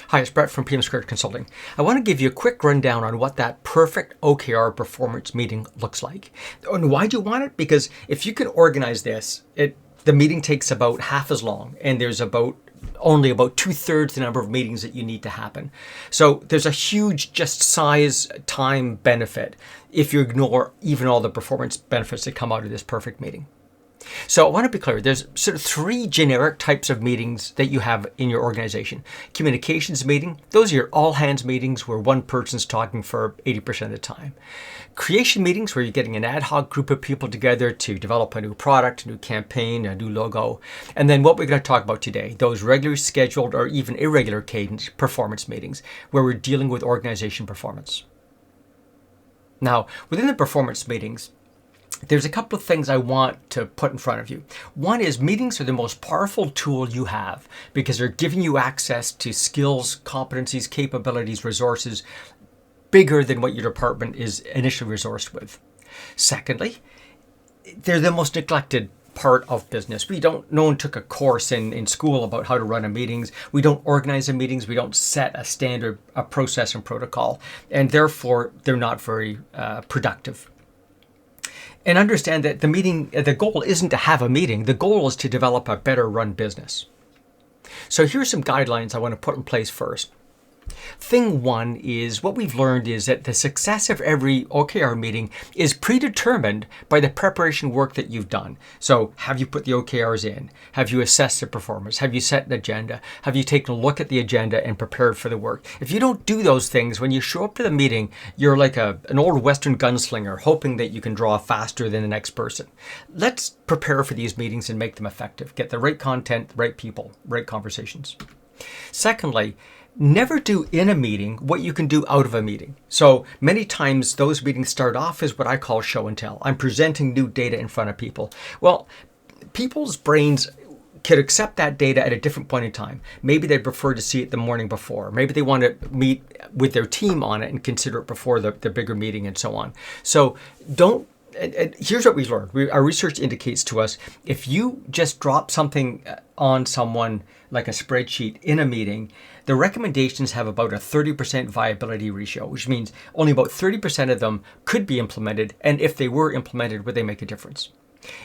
Hi, it's Brett from PM2 Consulting. I want to give you a quick rundown on what that perfect OKR performance meeting looks like. And why do you want it? Because if you can organize this, the meeting takes about half as long, and there's only about 2/3 the number of meetings that you need to happen. So there's a huge just size time benefit if you ignore even all the performance benefits that come out of this perfect meeting. So I want to be clear, there's sort of 3 generic types of meetings that you have in your organization. Communications meeting, those are your all hands meetings where one person's talking for 80% of the time. Creation meetings where you're getting an ad hoc group of people together to develop a new product, a new campaign, a new logo. And then what we're going to talk about today, those regularly scheduled or even irregular cadence performance meetings where we're dealing with organization performance. Now, within the performance meetings, there's a couple of things I want to put in front of you. One is meetings are the most powerful tool you have because they're giving you access to skills, competencies, capabilities, resources bigger than what your department is initially resourced with. Secondly, they're the most neglected part of business. No one took a course in school about how to run a meetings. We don't organize the meetings. We don't set a standard, a process and protocol, and therefore they're not very productive. And understand that the goal isn't to have a meeting. The goal is to develop a better run business. So here's some guidelines I want to put in place first. Thing 1 is what we've learned is that the success of every OKR meeting is predetermined by the preparation work that you've done. So have you put the OKRs in? Have you assessed the performance? Have you set an agenda? Have you taken a look at the agenda and prepared for the work? If you don't do those things, when you show up to the meeting, you're like an old Western gunslinger hoping that you can draw faster than the next person. Let's prepare for these meetings and make them effective. Get the right content, the right people, right conversations. Secondly, never do in a meeting what you can do out of a meeting. So many times those meetings start off as what I call show and tell. I'm presenting new data in front of people. Well, people's brains could accept that data at a different point in time. Maybe they prefer to see it the morning before. Maybe they want to meet with their team on it and consider it before the bigger meeting and so on. So here's what we've learned. Our research indicates to us, if you just drop something on someone like a spreadsheet in a meeting, the recommendations have about a 30% viability ratio, which means only about 30% of them could be implemented. And if they were implemented, would they make a difference?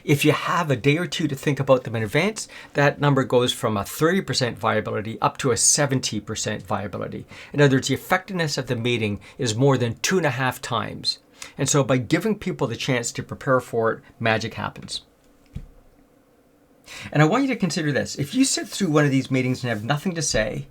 If you have a day or two to think about them in advance, that number goes from a 30% viability up to a 70% viability. In other words, the effectiveness of the meeting is more than 2.5 times. And so by giving people the chance to prepare for it, magic happens. And I want you to consider this. If you sit through one of these meetings and have nothing to say,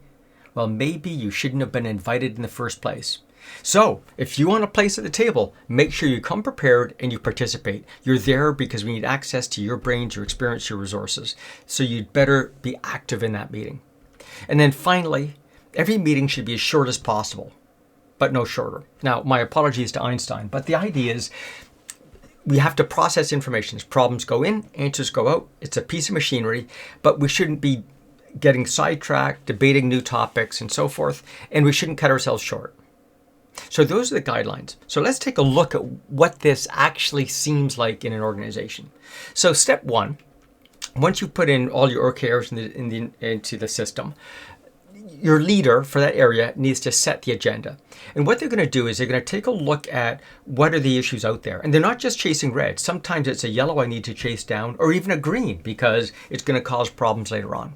well, maybe you shouldn't have been invited in the first place. So if you want a place at the table, make sure you come prepared and you participate. You're there because we need access to your brains, your experience, your resources. So you'd better be active in that meeting. And then finally, every meeting should be as short as possible, but no shorter. Now, my apologies to Einstein, but the idea is we have to process information. As problems go in, answers go out. It's a piece of machinery, but we shouldn't be getting sidetracked, debating new topics and so forth, and we shouldn't cut ourselves short. So those are the guidelines. So let's take a look at what this actually seems like in an organization. So step 1, once you put in all your OKRs into the system, your leader for that area needs to set the agenda. And what they're going to do is they're going to take a look at what are the issues out there. And they're not just chasing red. Sometimes it's a yellow I need to chase down, or even a green because it's going to cause problems later on.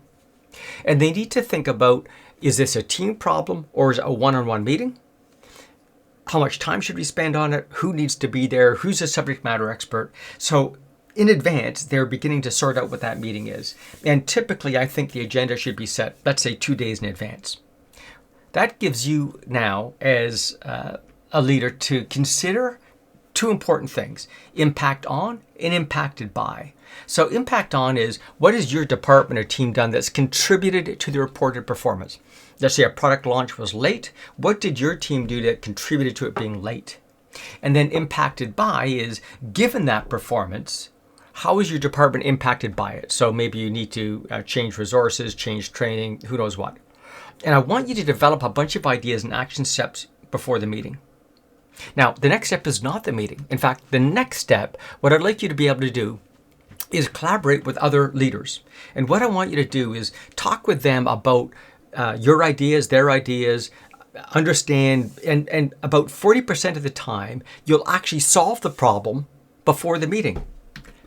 And they need to think about, is this a team problem or is it a one-on-one meeting? How much time should we spend on it? Who needs to be there? Who's a subject matter expert? So in advance, they're beginning to sort out what that meeting is. And typically, I think the agenda should be set, let's say 2 days in advance. That gives you now, as a leader, to consider 2 important things: impact on and impacted by. So impact on is, what has your department or team done that's contributed to the reported performance? Let's say a product launch was late. What did your team do that contributed to it being late? And then impacted by is, given that performance, how is your department impacted by it? So maybe you need to change resources, change training, who knows what. And I want you to develop a bunch of ideas and action steps before the meeting. Now, the next step is not the meeting. In fact, the next step, what I'd like you to be able to do is collaborate with other leaders. And what I want you to do is talk with them about your ideas, their ideas, understand, and about 40% of the time, you'll actually solve the problem before the meeting.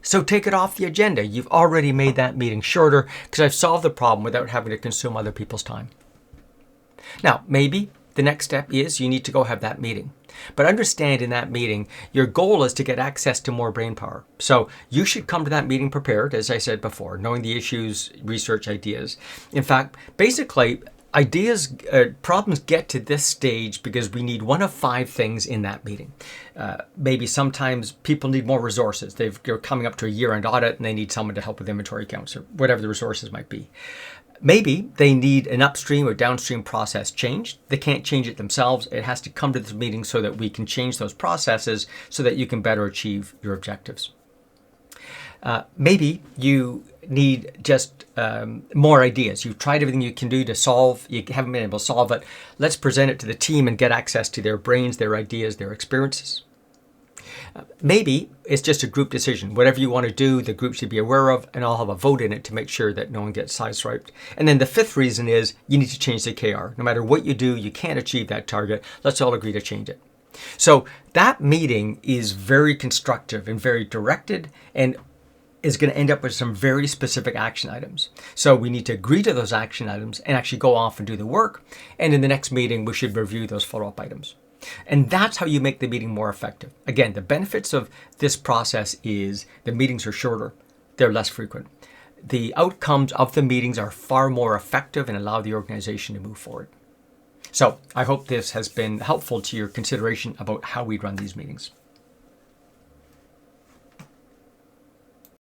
So take it off the agenda. You've already made that meeting shorter because I've solved the problem without having to consume other people's time. Now, maybe the next step is you need to go have that meeting. But understand in that meeting, your goal is to get access to more brain power. So you should come to that meeting prepared, as I said before, knowing the issues, research, ideas. In fact, basically, problems get to this stage because we need one of 5 things in that meeting. Maybe sometimes people need more resources. They're coming up to a year-end audit and they need someone to help with inventory counts or whatever the resources might be. Maybe they need an upstream or downstream process changed. They can't change it themselves. It has to come to this meeting so that we can change those processes so that you can better achieve your objectives. Maybe you need just more ideas. You've tried everything you can do to solve. You haven't been able to solve it. Let's present it to the team and get access to their brains, their ideas, their experiences. Maybe it's just a group decision. Whatever you want to do, the group should be aware of, and I'll have a vote in it to make sure that no one gets sideswiped. And then the 5th reason is you need to change the KR. No matter what you do, you can't achieve that target. Let's all agree to change it. So that meeting is very constructive and very directed and is going to end up with some very specific action items. So we need to agree to those action items and actually go off and do the work. And in the next meeting, we should review those follow-up items. And that's how you make the meeting more effective. Again, the benefits of this process is the meetings are shorter, they're less frequent. The outcomes of the meetings are far more effective and allow the organization to move forward. So I hope this has been helpful to your consideration about how we run these meetings.